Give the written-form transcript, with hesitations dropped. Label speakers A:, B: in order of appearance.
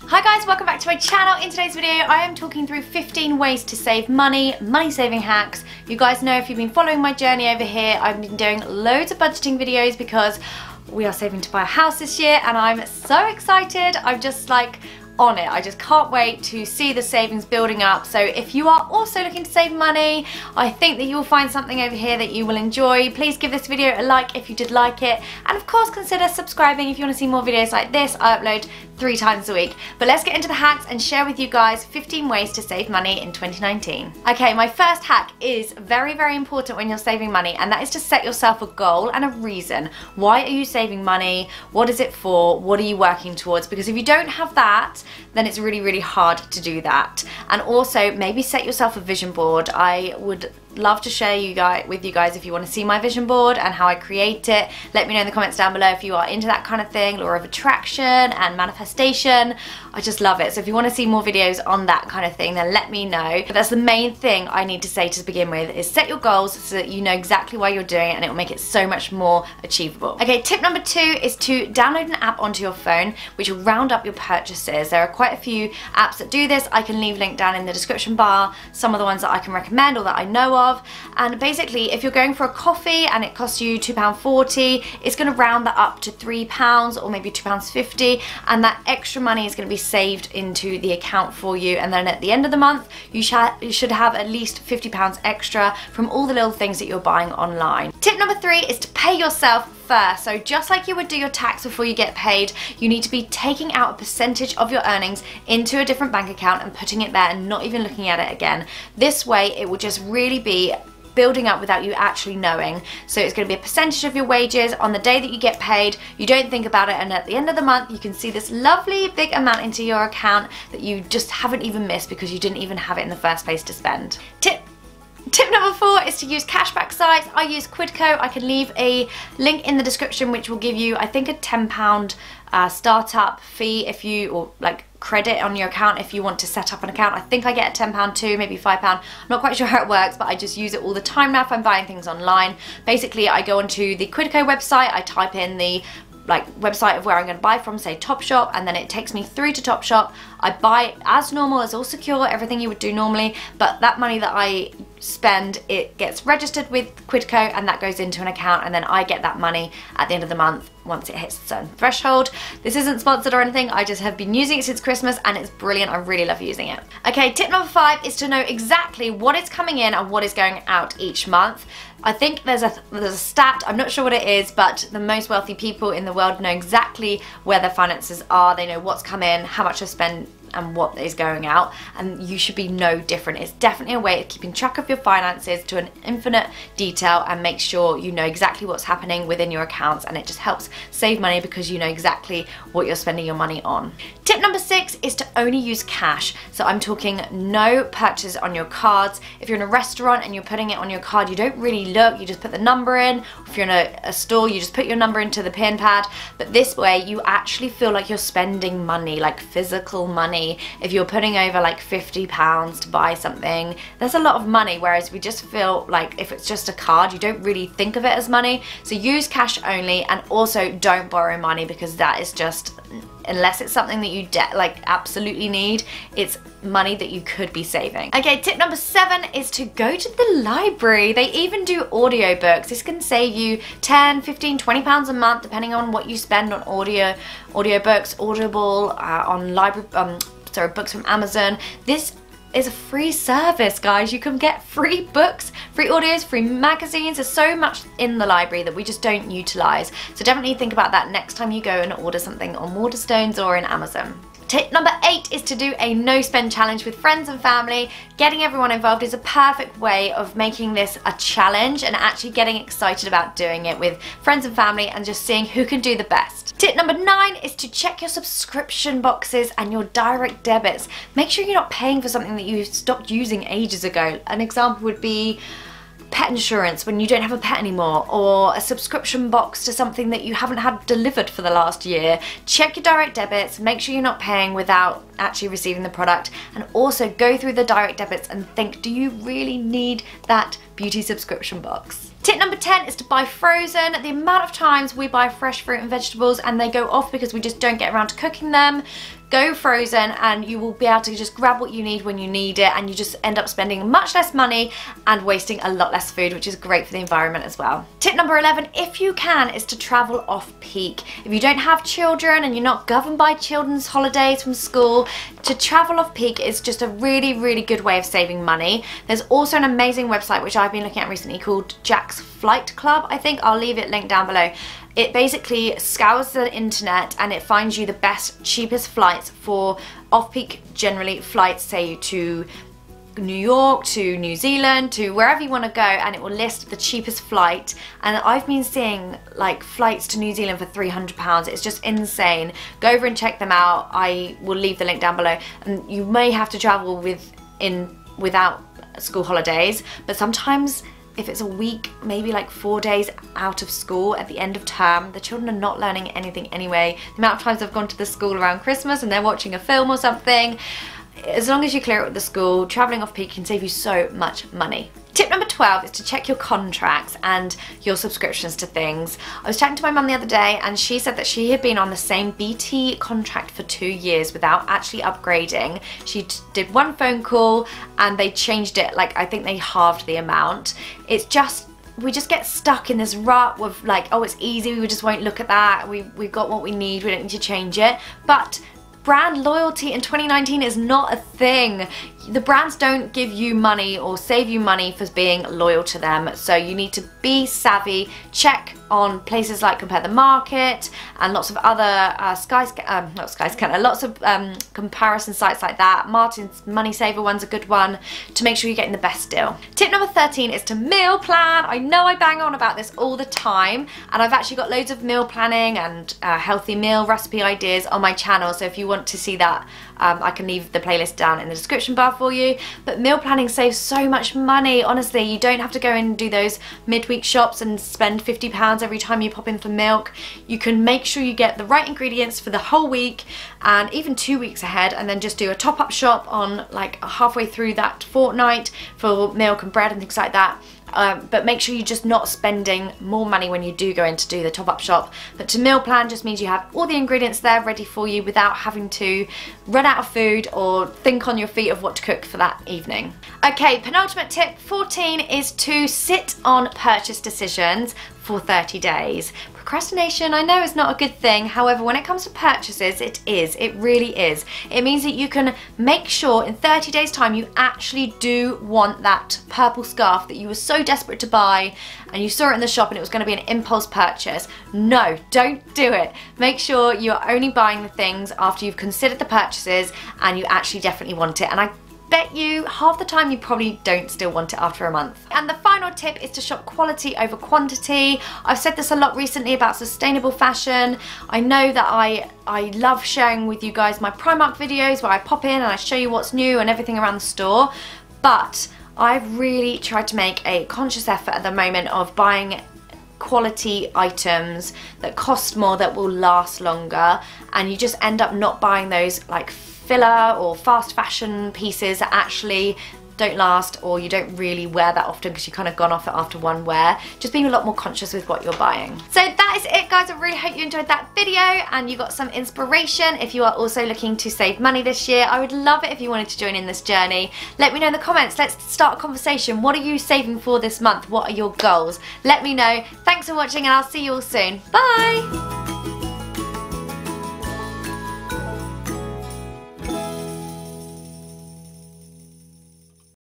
A: Hi guys, welcome back to my channel. In today's video I am talking through 15 ways to save money saving hacks. You guys know if you've been following my journey over here, I've been doing loads of budgeting videos because we are saving to buy a house this year and I'm so excited. I'm just like on it. I just can't wait to see the savings building up. So if you are also looking to save money, I think that you will find something over here that you will enjoy. Please give this video a like if you did like it, and of course consider subscribing if you want to see more videos like this. I upload 3 times a week. But let's get into the hacks and share with you guys 15 ways to save money in 2019. Okay, my first hack is very, very important when you're saving money, and that is to set yourself a goal and a reason. Why are you saving money? What is it for? What are you working towards? Because if you don't have that, then it's really, really hard to do that. And also maybe set yourself a vision board. I would love to share with you guys if you want to see my vision board and how I create it. Let me know in the comments down below if you are into that kind of thing, law of attraction and manifestation. I just love it. So if you want to see more videos on that kind of thing, then let me know. But that's the main thing I need to say to begin with, is set your goals so that you know exactly why you're doing it, and it will make it so much more achievable. Okay, tip number 2 is to download an app onto your phone which will round up your purchases. There are quite a few apps that do this. I can leave a link down in the description bar, some of the ones that I can recommend or that I know of. And basically if you're going for a coffee and it costs you £2.40, it's going to round that up to £3 or maybe £2.50, and that extra money is going to be saved into the account for you, and then at the end of the month you should have at least £50 extra from all the little things that you're buying online. Tip number 3 is to pay yourself first. So just like you would do your tax before you get paid, you need to be taking out a percentage of your earnings into a different bank account and putting it there and not even looking at it again. This way it will just really be building up without you actually knowing. So it's going to be a percentage of your wages on the day that you get paid. You don't think about it, and at the end of the month you can see this lovely big amount into your account that you just haven't even missed because you didn't even have it in the first place to spend. Tip number 4 is to use cashback sites. I use Quidco. I can leave a link in the description which will give you, I think, a £10 startup fee if you, or like credit on your account if you want to set up an account. I think I get a £10 too, maybe £5. I'm not quite sure how it works, but I just use it all the time now if I'm buying things online. Basically I go onto the Quidco website, I type in the website of where I'm going to buy from, say Topshop, and then it takes me through to Topshop. I buy as normal, it's all secure, everything you would do normally, but that money that I spend, it gets registered with Quidco and that goes into an account, and then I get that money at the end of the month once it hits a certain threshold. This isn't sponsored or anything, I just have been using it since Christmas and it's brilliant. I really love using it. Okay, tip number 5 is to know exactly what is coming in and what is going out each month. I think there's a stat, I'm not sure what it is, but the most wealthy people in the world know exactly where their finances are. They know what's come in, how much to spend, and what is going out, and you should be no different. It's definitely a way of keeping track of your finances to an infinite detail and make sure you know exactly what's happening within your accounts, and it just helps save money because you know exactly what you're spending your money on. Tip number 6 is to only use cash. So I'm talking no purchase on your cards. If you're in a restaurant and you're putting it on your card, you don't really look, you just put the number in. If you're in a store, you just put your number into the pin pad, but this way you actually feel like you're spending money, like physical money. If you're putting over like £50 to buy something, that's a lot of money, whereas we just feel like if it's just a card, you don't really think of it as money. So use cash only, and also don't borrow money, because that is just, unless it's something that you absolutely need, it's money that you could be saving. Okay, tip number 7 is to go to the library. They even do audiobooks. This can save you 10, 15, 20 pounds a month depending on what you spend on audiobooks, Audible, on library, books from Amazon. This is a free service, guys. You can get free books, free audios, free magazines. There's so much in the library that we just don't utilize. So definitely think about that next time you go and order something on Waterstones or in Amazon. Tip number 8 is to do a no spend challenge with friends and family. Getting everyone involved is a perfect way of making this a challenge and actually getting excited about doing it with friends and family and just seeing who can do the best. Tip number 9 is to check your subscription boxes and your direct debits. Make sure you're not paying for something that you stopped using ages ago. An example would be pet insurance when you don't have a pet anymore, or a subscription box to something that you haven't had delivered for the last year. Check your direct debits, make sure you're not paying without actually receiving the product, and also go through the direct debits and think, do you really need that beauty subscription box? Tip number 10 is to buy frozen. The amount of times we buy fresh fruit and vegetables and they go off because we just don't get around to cooking them, go frozen, and you will be able to just grab what you need when you need it, and you just end up spending much less money and wasting a lot less food, which is great for the environment as well. Tip number 11, if you can, is to travel off peak. If you don't have children and you're not governed by children's holidays from school, to travel off peak is just a really good way of saving money. There's also an amazing website which I've been looking at recently called Jack's Flight Club, I think. I'll leave it linked down below. It basically scours the internet and it finds you the best, cheapest flights for off-peak, generally flights, say to New York, to New Zealand, to wherever you want to go, and it will list the cheapest flight. And I've been seeing like flights to New Zealand for £300. It's just insane. Go over and check them out. I will leave the link down below. And you may have to travel without school holidays, but sometimes if it's a week, maybe like 4 days out of school at the end of term, the children are not learning anything anyway. The amount of times I've gone to the school around Christmas and they're watching a film or something. As long as you clear it with the school, travelling off peak can save you so much money. Tip number 12 is to check your contracts and your subscriptions to things. I was chatting to my mum the other day and she said that she had been on the same BT contract for 2 years without actually upgrading. She did one phone call and they changed it, like I think they halved the amount. It's just, we just get stuck in this rut of like, oh, it's easy, we just won't look at that, we've got what we need, we don't need to change it. But brand loyalty in 2019 is not a thing. The brands don't give you money or save you money for being loyal to them, so you need to be savvy. Check on places like Compare the Market and lots of other lots of comparison sites like that. Martin's Money Saver one's a good one to make sure you're getting the best deal. Tip number 13 is to meal plan. I know I bang on about this all the time, and I've actually got loads of meal planning and healthy meal recipe ideas on my channel, so if you want to see that, I can leave the playlist down in the description bar for you. But meal planning saves so much money, honestly. You don't have to go in and do those midweek shops and spend £50 every time you pop in for milk. You can make sure you get the right ingredients for the whole week and even 2 weeks ahead, and then just do a top-up shop on like halfway through that fortnight for milk and bread and things like that. But make sure you're just not spending more money when you do go in to do the top-up shop. But to meal plan just means you have all the ingredients there ready for you without having to run out of food or think on your feet of what to cook for that evening. Okay, penultimate tip 14 is to sit on purchase decisions for 30 days. Procrastination, I know, is not a good thing. However, when it comes to purchases, it is. It really is. It means that you can make sure in 30 days time you actually do want that purple scarf that you were so desperate to buy and you saw it in the shop and it was going to be an impulse purchase. No, don't do it. Make sure you're only buying the things after you've considered the purchases and you actually definitely want it. And I bet you half the time you probably don't still want it after a month. And the final tip is to shop quality over quantity. I've said this a lot recently about sustainable fashion. I know that I love sharing with you guys my Primark videos where I pop in and I show you what's new and everything around the store, but I've really tried to make a conscious effort at the moment of buying quality items that cost more, that will last longer, and you just end up not buying those like filler or fast fashion pieces that actually don't last, or you don't really wear that often because you've kind of gone off it after one wear. Just being a lot more conscious with what you're buying. So that is it, guys. I really hope you enjoyed that video and you got some inspiration. If you are also looking to save money this year, I would love it if you wanted to join in this journey. Let me know in the comments. Let's start a conversation. What are you saving for this month? What are your goals? Let me know. Thanks for watching and I'll see you all soon. Bye!